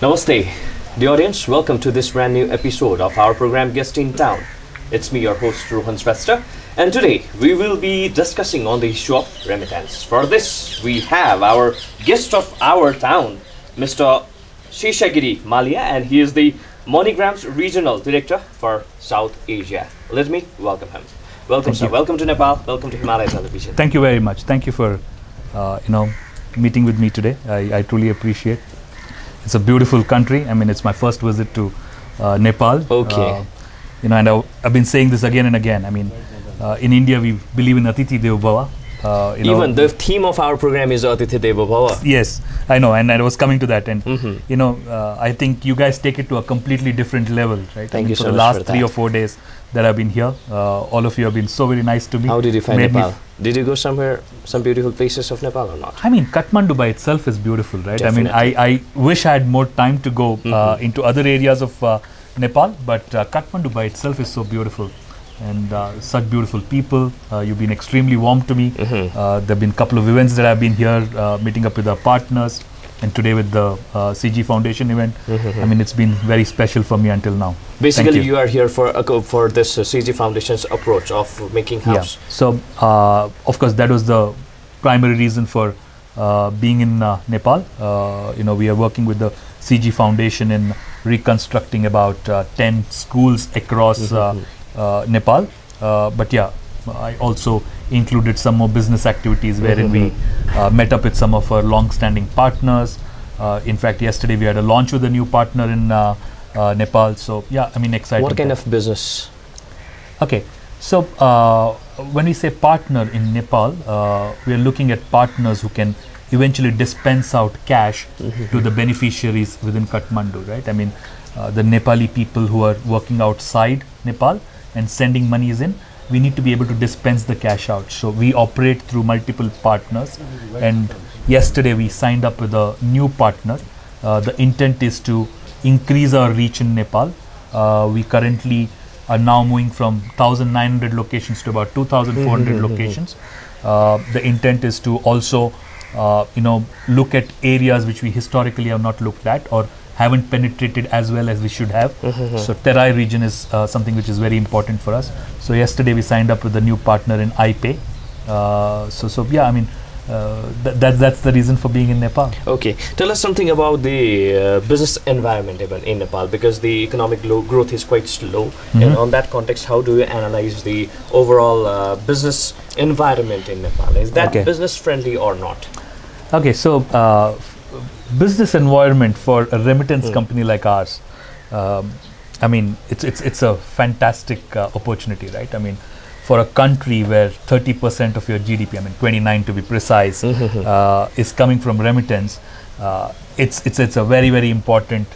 Namaste, the audience. Welcome to this brand new episode of our program Guest in Town. It's me, your host Rohan Shrestha, and today we will be discussing on the issue of remittance. For this, we have our guest of our town, Mr. Sheshagiri Malliah, and he is the MoneyGram's Regional Director for South Asia. Let me welcome him. Welcome, sir. Welcome to Nepal. Welcome to Himalaya Television. Thank you very much. Thank you for, meeting with me today. I truly appreciate. It's a beautiful country. I mean, it's my first visit to Nepal. Okay. And I've been saying this again and again. I mean, in India we believe in Atithi Devo Bhava. Even the theme of our program is Atithi Devo Bhava. Yes, I know, and I was coming to that. And I think you guys take it to a completely different level, right? Thank you so much. For the last 3 or 4 days that I've been here, all of you have been so very nice to me. How did you find Nepal? Did you go somewhere, some beautiful places of Nepal or not? I mean, Kathmandu by itself is beautiful, right? Definitely. I mean, I wish I had more time to go into other areas of Nepal, but Kathmandu by itself is so beautiful. And such beautiful people. You've been extremely warm to me. There have been a couple of events that I've been here, meeting up with our partners, and today with the CG Foundation event. I mean, it's been very special for me until now. Basically, you are here for this CG Foundation's approach of making house. Yeah. So, of course, that was the primary reason for being in Nepal. We are working with the CG Foundation in reconstructing about 10 schools across Nepal. But yeah, I also included some more business activities wherein we met up with some of our long-standing partners. In fact, yesterday we had a launch with a new partner in Nepal. So yeah, I mean, excited. What kind of business? Okay, so when we say partner in Nepal, we are looking at partners who can eventually dispense out cash to the beneficiaries within Kathmandu, right? I mean, the Nepali people who are working outside Nepal and sending monies in, we need to be able to dispense the cash out. So we operate through multiple partners, and yesterday we signed up with a new partner. The intent is to increase our reach in Nepal. We currently are now moving from 1,900 locations to about 2,400 locations. The intent is to also look at areas which we historically have not looked at or haven't penetrated as well as we should have. So Terai region is something which is very important for us. So yesterday we signed up with a new partner in iPay. So yeah, I mean, that's the reason for being in Nepal. Okay, tell us something about the business environment even in Nepal, because the economic growth is quite slow. And on that context, how do you analyze the overall business environment in Nepal? Is that business friendly or not? Okay, so business environment for a remittance company like ours, I mean, it's a fantastic opportunity, right? I mean, for a country where 30% of your GDP, I mean 29 to be precise, is coming from remittance, it's a very, very important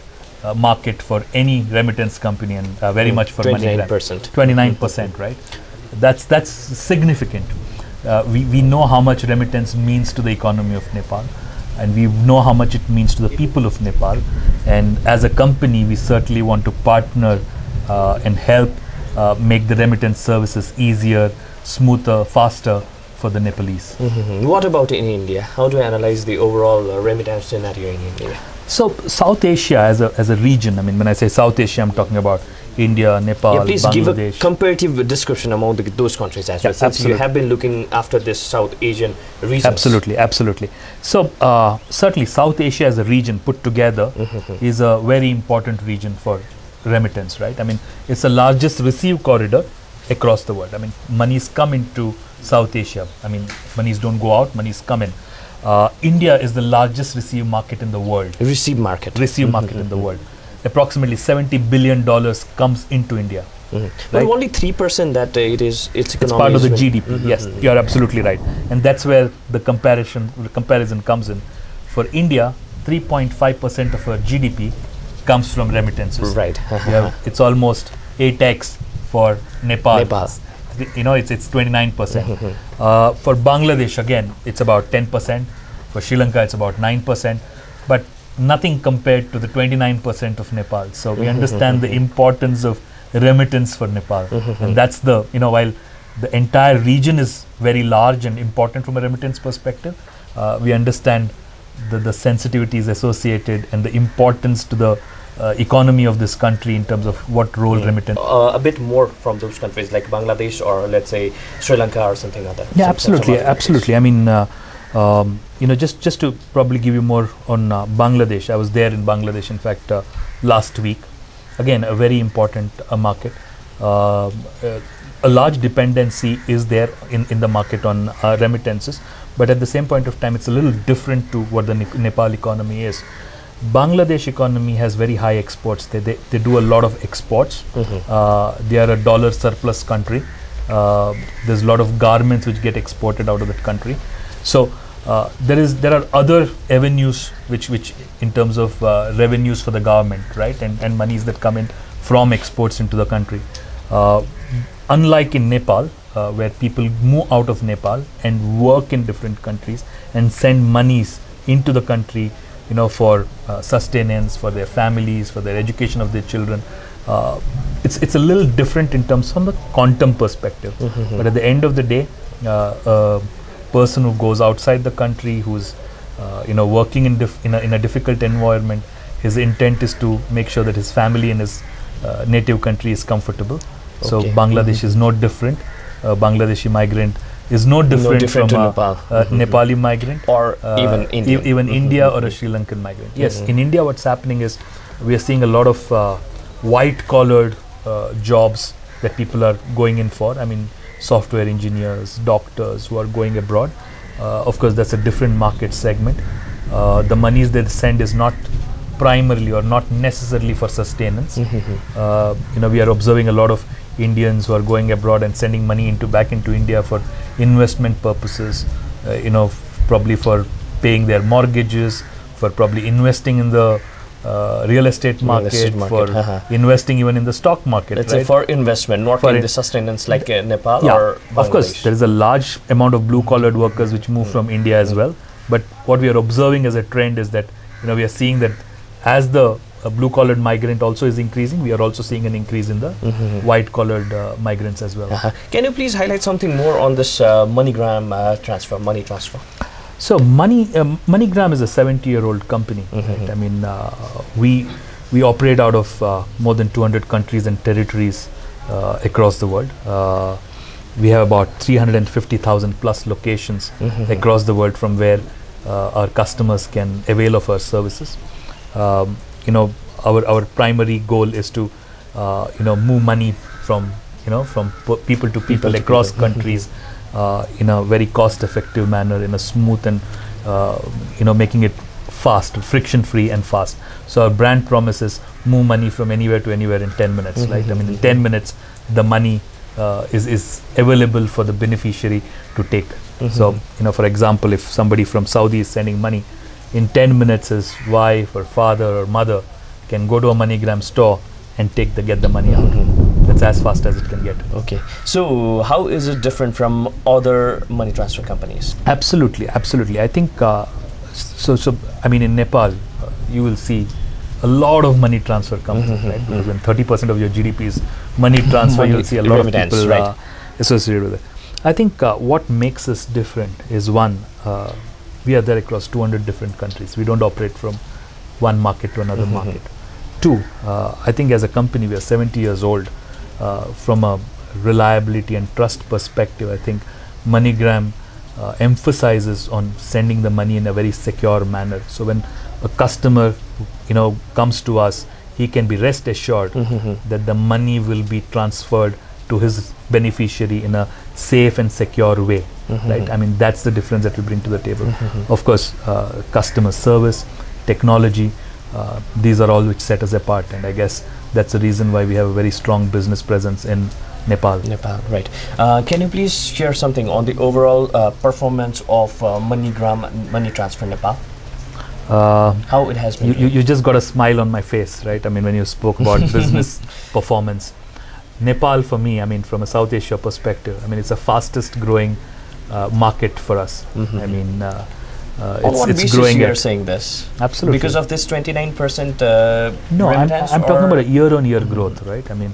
market for any remittance company, and very much for MoneyGram. 29%, right? That's significant. We know how much remittance means to the economy of Nepal, and we know how much it means to the people of Nepal. And as a company, we certainly want to partner and help make the remittance services easier, smoother, faster for the Nepalese. What about in India? How do you analyze the overall remittance scenario in India? So South Asia as a region, I mean, when I say South Asia, I'm talking about India, Nepal, please Bangladesh. give a comparative description among those countries as well, since you have been looking after this South Asian region. Absolutely. So certainly South Asia as a region put together is a very important region for remittance, right? I mean, it's the largest receive corridor across the world. I mean, monies come into South Asia. I mean, monies don't go out, monies come in. India is the largest receive market in the world. Receive market in the world. Approximately $70 billion comes into India. Right? But only 3% that it's It's part of the GDP. Yes, you're absolutely right, and that's where the comparison comes in. For India, 3.5% of our GDP comes from remittances. Right. It's almost 8x for Nepal. It's 29%. For Bangladesh, again, it's about 10%. For Sri Lanka, it's about 9%. But nothing compared to the 29% of Nepal. So we understand the importance of remittance for Nepal. And that's while the entire region is very large and important from a remittance perspective, we understand the sensitivities associated and the importance to the economy of this country in terms of what role remittance. A bit more from those countries like Bangladesh or let's say Sri Lanka or something like that. Yeah, absolutely. I mean, just to probably give you more on Bangladesh. I was there in Bangladesh, in fact, last week. Again, a very important market. A large dependency is there in the market on remittances, but at the same point of time, it's a little different to what the Nepal economy is. Bangladesh economy has very high exports. They do a lot of exports. They are a dollar surplus country. There's a lot of garments which get exported out of that country. So there are other avenues which in terms of revenues for the government, right, and monies that come in from exports into the country. Unlike in Nepal, where people move out of Nepal and work in different countries and send monies into the country, for sustenance, for their families, for their education of their children. It's a little different in terms from the quantum perspective. But at the end of the day, a person who goes outside the country, who's working in a difficult environment, his intent is to make sure that his family in his native country is comfortable. So Bangladesh is no different. Bangladeshi migrant is no different from Nepal. Nepali migrant or even India. Even India or a Sri Lankan migrant. Yes, in India what's happening is we are seeing a lot of white-collared jobs that people are going in for. I mean, software engineers, doctors who are going abroad. Of course, that's a different market segment. The monies they send is not primarily or not necessarily for sustenance. We are observing a lot of Indians who are going abroad and sending money back into India for investment purposes, probably for paying their mortgages, for probably investing in the real estate market, for investing even in the stock market. Let's say for investment, not for in the sustenance like Nepal or Bangladesh. Of course, there is a large amount of blue-collared workers which move from India as well. But what we are observing as a trend is that we are seeing that as the blue-collared migrant also is increasing, we are also seeing an increase in the white-collared migrants as well. Can you please highlight something more on this MoneyGram money transfer? So MoneyGram is a 70-year-old company. Right? I mean, we operate out of more than 200 countries and territories across the world. We have about 350,000 plus locations across the world from where our customers can avail of our services. Our primary goal is to move money from people to people across countries in a very cost-effective manner, in a smooth and making it fast, friction-free and fast. So our brand promise is move money from anywhere to anywhere in 10 minutes. Right? I mean, in 10 minutes, the money is available for the beneficiary to take. So, for example, if somebody from Saudi is sending money, in 10 minutes his wife or father or mother can go to a MoneyGram store and get the money out. That's as fast as it can get. Okay. So how is it different from other money transfer companies? Absolutely. I think, I mean, in Nepal, you will see a lot of money transfer companies, right? Because when 30% of your GDP is money transfer, you'll see a lot of people associated with it. I think what makes us different is one, we are there across 200 different countries. We don't operate from one market to another market. Two, I think as a company, we are 70 years old. From a reliability and trust perspective, I think MoneyGram emphasizes on sending the money in a very secure manner. So when a customer, comes to us, he can be rest assured that the money will be transferred to his beneficiary in a safe and secure way. Right? I mean, that's the difference that we bring to the table. Of course, customer service, technology, these are all which set us apart, and I guess that's the reason why we have a very strong business presence in Nepal. Right. Can you please share something on the overall performance of MoneyGram money transfer in Nepal? How it has been? You just got a smile on my face, right? I mean, when you spoke about business performance. Nepal, for me, I mean, from a South Asia perspective, I mean, it's the fastest growing market for us. I mean, it's growing. You're saying this absolutely because of this 29%. No, I'm talking about a year-on-year growth, right? I mean,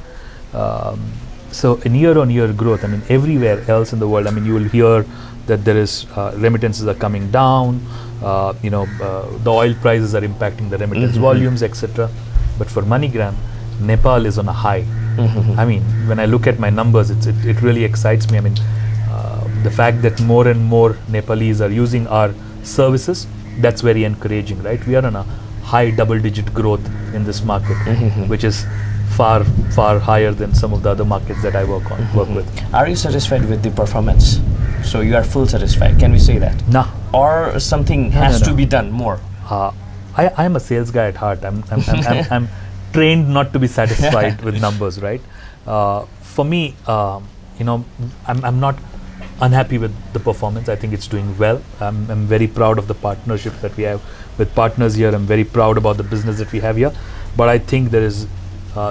so in year-on-year growth, I mean, everywhere else in the world, I mean, you will hear that there is remittances are coming down, the oil prices are impacting the remittance volumes, etc. But for MoneyGram, Nepal is on a high. I mean, when I look at my numbers, it really excites me. I mean, the fact that more and more Nepalese are using our services, that's very encouraging, right? We are on a high double-digit growth in this market, which is far higher than some of the other markets that I work with. Are you satisfied with the performance? So you are full satisfied? Can we say that? Nah. Or something has to be done more? I am a sales guy at heart. I'm trained not to be satisfied with numbers, right? For me, I'm not unhappy with the performance. I think it's doing well. I'm very proud of the partnership that we have with partners here. I'm very proud about the business that we have here. But I think there is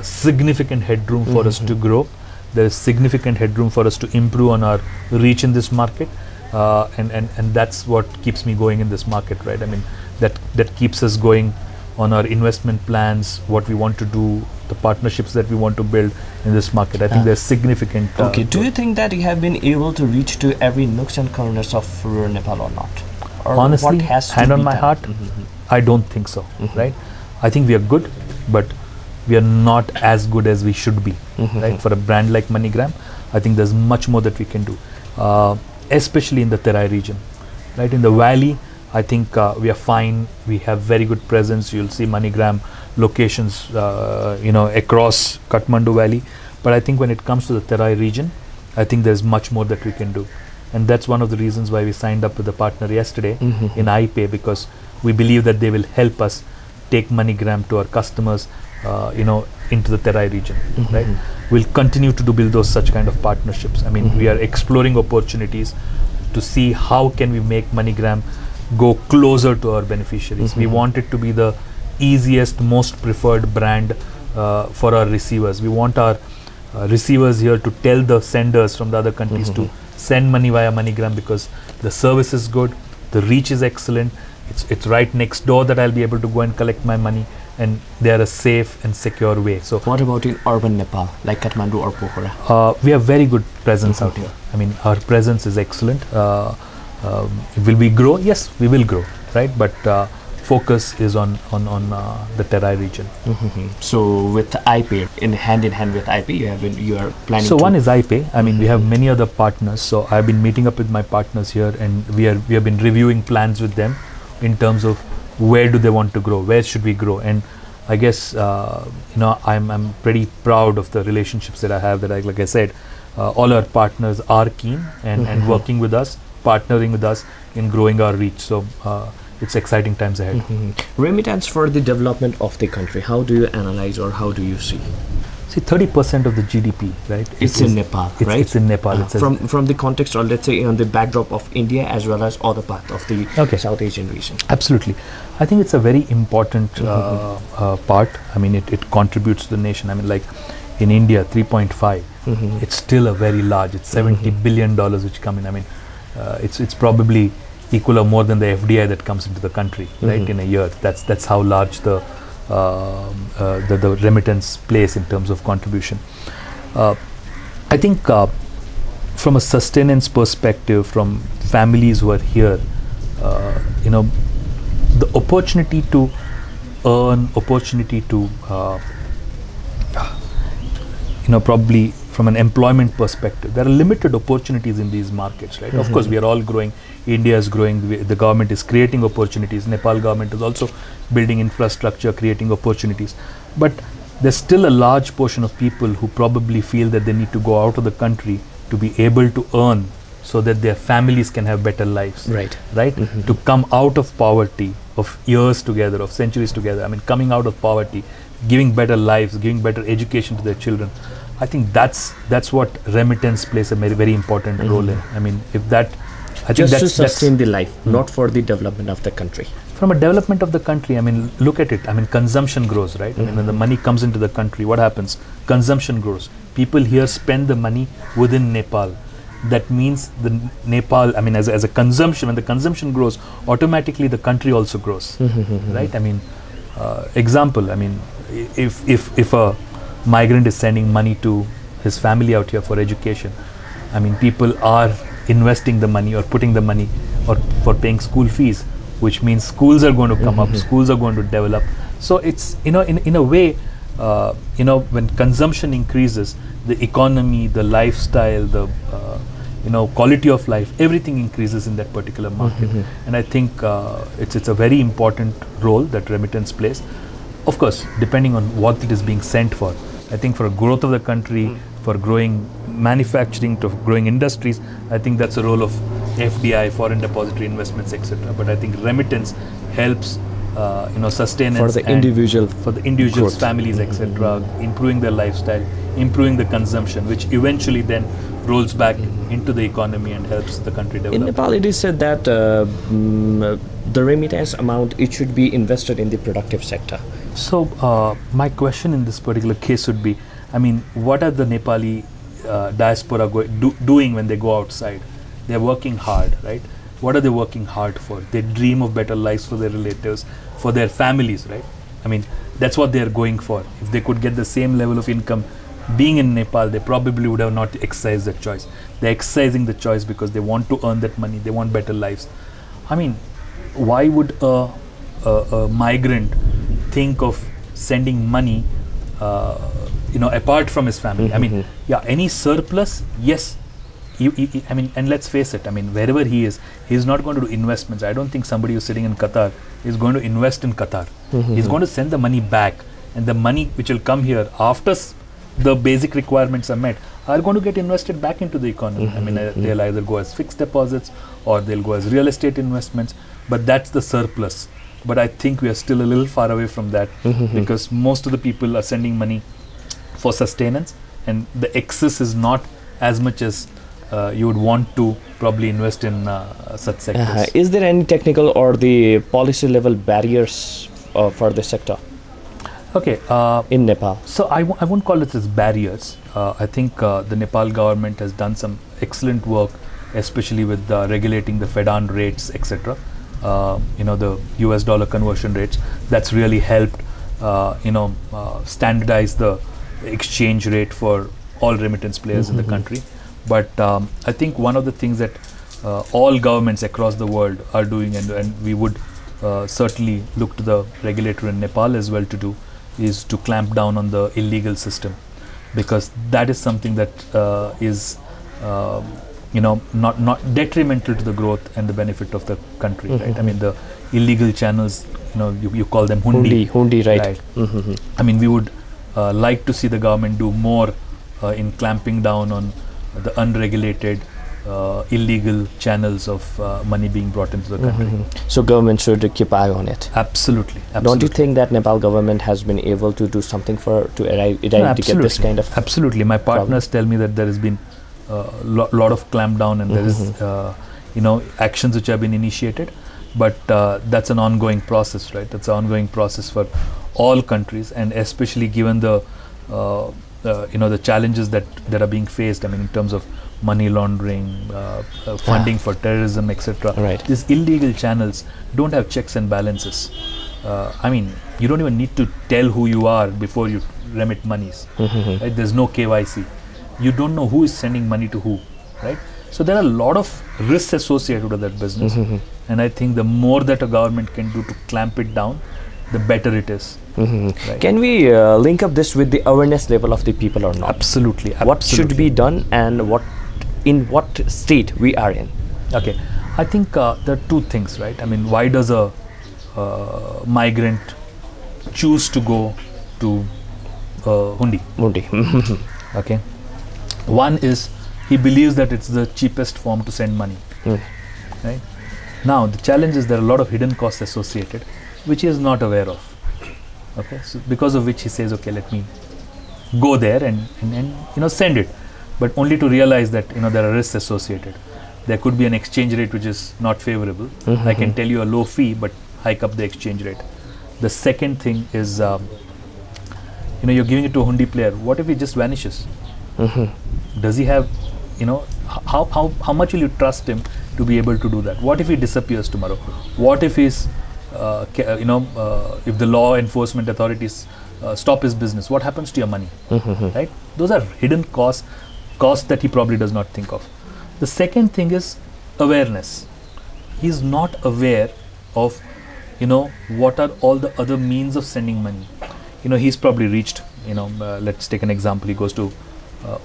significant headroom for us to grow. There is significant headroom for us to improve on our reach in this market. And that's what keeps me going in this market, right? I mean, that keeps us going on our investment plans, what we want to do, the partnerships that we want to build in this market. I think there's significant. Okay. Do you think that you have been able to reach to every nooks and corners of rural Nepal or not? Or honestly, what has hand to on be my done? heart, I don't think so. Right? I think we are good, but we are not as good as we should be. Right? For a brand like MoneyGram, I think there's much more that we can do, especially in the Terai region. Right? In the valley, I think we are fine. We have very good presence. You'll see MoneyGram locations, across Kathmandu Valley. But I think when it comes to the Terai region, I think there's much more that we can do. And that's one of the reasons why we signed up with a partner yesterday in iPay, because we believe that they will help us take MoneyGram to our customers, into the Terai region. Right? We'll continue to build those such kind of partnerships. I mean, we are exploring opportunities to see how can we make MoneyGram go closer to our beneficiaries. We want it to be the easiest, most preferred brand for our receivers. We want our receivers here to tell the senders from the other countries to send money via MoneyGram because the service is good, the reach is excellent, it's right next door that I'll be able to go and collect my money, and they are a safe and secure way. So what about in urban Nepal, like Kathmandu or Pokhara? We have very good presence out here. I mean, our presence is excellent. Will we grow? Yes, we will grow, right? But focus is on the Terai region. So with iPay, in hand with iPay, you are planning. So one is iPay. I mean, we have many other partners. So I've been meeting up with my partners here, and we have been reviewing plans with them in terms of where do they want to grow, where should we grow, and I guess I'm pretty proud of the relationships that I have. Like I said, all our partners are keen and working with us, partnering with us in growing our reach. So it's exciting times ahead. Remittance for the development of the country, how do you analyze or how do you see? See, 30% of the GDP, right? It's in Nepal, right? It's in Nepal. From the context, or let's say on the backdrop of India as well as other part of the South Asian region. Absolutely. I think it's a very important part. I mean, it contributes to the nation. I mean, like in India, 3.5. It's still a very large. It's $70 billion which come in. I mean, it's probably equal or more than the FDI that comes into the country, right, in a year. That's how large the remittance plays in terms of contribution. I think from a sustenance perspective, from families who are here, the opportunity to earn, opportunity to probably from an employment perspective, there are limited opportunities in these markets, right? Of course, we are all growing. India is growing. The government is creating opportunities. Nepal government is also building infrastructure, creating opportunities. But there's still a large portion of people who probably feel that they need to go out of the country to be able to earn so that their families can have better lives. Right? To come out of poverty of years together, of centuries together. I mean, coming out of poverty, giving better lives, giving better education to their children. I think that's what remittance plays a very, very important role in. I mean, if that, I just think to sustain the life, not for the development of the country. From a development of the country, I mean, look at it. I mean, consumption grows, right? I mean, when the money comes into the country, what happens? Consumption grows. People here spend the money within Nepal. That means the Nepal, I mean, as a consumption, when the consumption grows, automatically the country also grows, right? I mean, example, I mean, if a migrant is sending money to his family out here for education, I mean, people are investing the money or putting the money or for paying school fees, which means schools are going to come up, schools are going to develop. So it's, in a way, when consumption increases, the economy, the lifestyle, the quality of life, everything increases in that particular market. And I think it's a very important role that remittance plays. Of course, depending on what it is being sent for. I think for growth of the country, for growing manufacturing, to growing industries, I think that's a role of FDI, foreign depository investments, etc. But I think remittance helps sustenance for the individuals, growth. Families, etc., improving their lifestyle, improving the consumption, which eventually then rolls back into the economy and helps the country develop. In Nepal, it is said that the remittance amount, it should be invested in the productive sector. So my question in this particular case would be, I mean, what are the Nepali diaspora doing when they go outside? They're working hard, right? What are they working hard for? They dream of better lives for their relatives, for their families, right? I mean, that's what they're going for. If they could get the same level of income being in Nepal, they probably would have not exercised that choice. They're exercising the choice because they want to earn that money, they want better lives. I mean, why would a migrant think of sending money apart from his family? I mean, yeah, any surplus, yes. I mean, and let's face it, I mean, wherever he is, he's not going to do investments. I don't think somebody who's sitting in Qatar is going to invest in Qatar. He's going to send the money back, and the money which will come here after the basic requirements are met are going to get invested back into the economy. I mean, they'll either go as fixed deposits or they'll go as real estate investments, but that's the surplus. But I think we are still a little far away from that because most of the people are sending money for sustenance, and the excess is not as much as you would want to probably invest in such sectors. Is there any technical or the policy level barriers for the sector? Okay. In Nepal. So I won't call it as barriers. I think the Nepal government has done some excellent work, especially with regulating the FEDAN rates, etc. The US dollar conversion rates. That's really helped, standardize the exchange rate for all remittance players in the country. But I think one of the things that all governments across the world are doing, and we would certainly look to the regulator in Nepal as well to do, is to clamp down on the illegal system, because that is something that is not detrimental to the growth and the benefit of the country, right? I mean, the illegal channels, you call them hundi, right? I mean, we would like to see the government do more in clamping down on the unregulated illegal channels of money being brought into the country. So government should keep eye on it. Absolutely. Don't you think that Nepal government has been able to do something to eradicate this kind of Absolutely. My partners tell me that there has been a lot of clamp down, and there is actions which have been initiated, but that's an ongoing process, right? That's an ongoing process for all countries, and especially given the the challenges that are being faced. I mean, in terms of money laundering, funding for terrorism, etc. Right. These illegal channels don't have checks and balances. I mean, you don't even need to tell who you are before you remit monies. Right? There's no KYC. You don't know who is sending money to who, right? So there are a lot of risks associated with that business, and I think the more that a government can do to clamp it down, the better it is. Right? Can we link up this with the awareness level of the people or not? Absolutely. What should be done, and in what state we are in? Okay, I think there are two things, right? I mean, why does a migrant choose to go to hundi? Okay, one is he believes that it's the cheapest form to send money. Right? Now the challenge is there are a lot of hidden costs associated, which he is not aware of. Okay, so because of which he says, okay, let me go there and send it, but only to realize that there are risks associated. There could be an exchange rate which is not favorable. I can tell you a low fee, but hike up the exchange rate. The second thing is, you're giving it to a hundi player. What if he just vanishes? Does he have, how much will you trust him to be able to do that? What if he disappears tomorrow? What if he's if the law enforcement authorities stop his business, what happens to your money? Right? Those are hidden costs that he probably does not think of. The second thing is awareness. He's not aware of, what are all the other means of sending money. He's probably reached, let's take an example. He goes to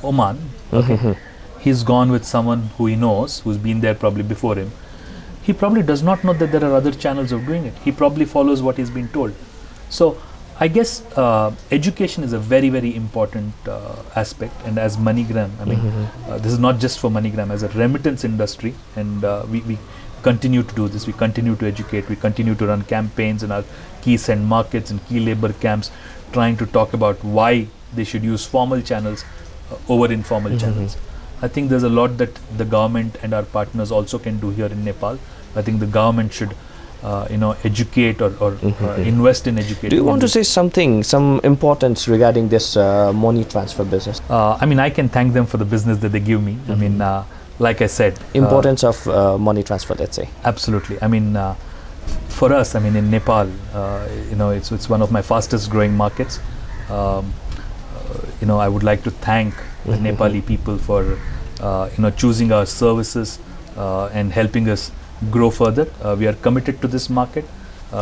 Oman. Okay. He's gone with someone who he knows, who's been there probably before him. He probably does not know that there are other channels of doing it. He probably follows what he's been told. So I guess education is a very, very important aspect. And as MoneyGram, this is not just for MoneyGram, as a remittance industry, and we continue to do this. We continue to educate. We continue to run campaigns in our key send markets and key labor camps, trying to talk about why they should use formal channels over informal channels. I think there's a lot that the government and our partners also can do here in Nepal. I think the government should educate or invest in education. Do you want to say some importance regarding this money transfer business? I can thank them for the business that they give me. Like I said, importance of money transfer, let's say. Absolutely. For us, in Nepal, it's one of my fastest growing markets. I would like to thank the Nepali people for choosing our services and helping us grow further. We are committed to this market.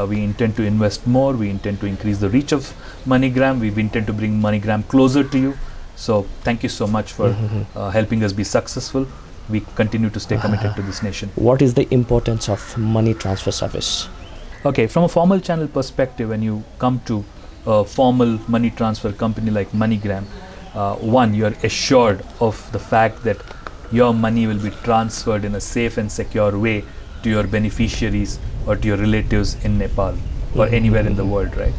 We intend to invest more. We intend to increase the reach of MoneyGram. We intend to bring MoneyGram closer to you. So thank you so much for helping us be successful. We continue to stay committed to this nation. What is the importance of money transfer service? Okay, from a formal channel perspective, when you come to a formal money transfer company like MoneyGram, one, you are assured of the fact that your money will be transferred in a safe and secure way to your beneficiaries or to your relatives in Nepal or anywhere in the world, right?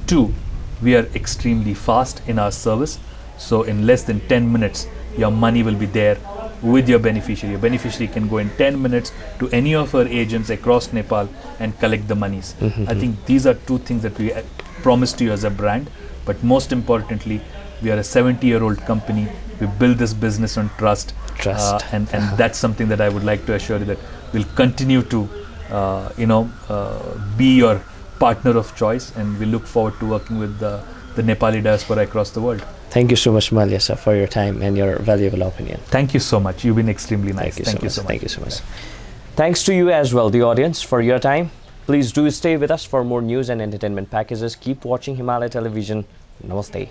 Two, we are extremely fast in our service. So in less than 10 minutes, your money will be there with your beneficiary. Your beneficiary can go in 10 minutes to any of our agents across Nepal and collect the monies. I think these are two things that we promise to you as a brand. But most importantly, we are a 70-year-old company. We build this business on trust. And that's something that I would like to assure you that we'll continue to be your partner of choice, and we look forward to working with the Nepali diaspora across the world. Thank you so much, Malliah, sir, for your time and your valuable opinion. Thank you so much. You've been extremely nice. Thank you so much. Thanks to you as well, the audience, for your time. Please do stay with us for more news and entertainment packages. Keep watching Himalaya Television. Namaste.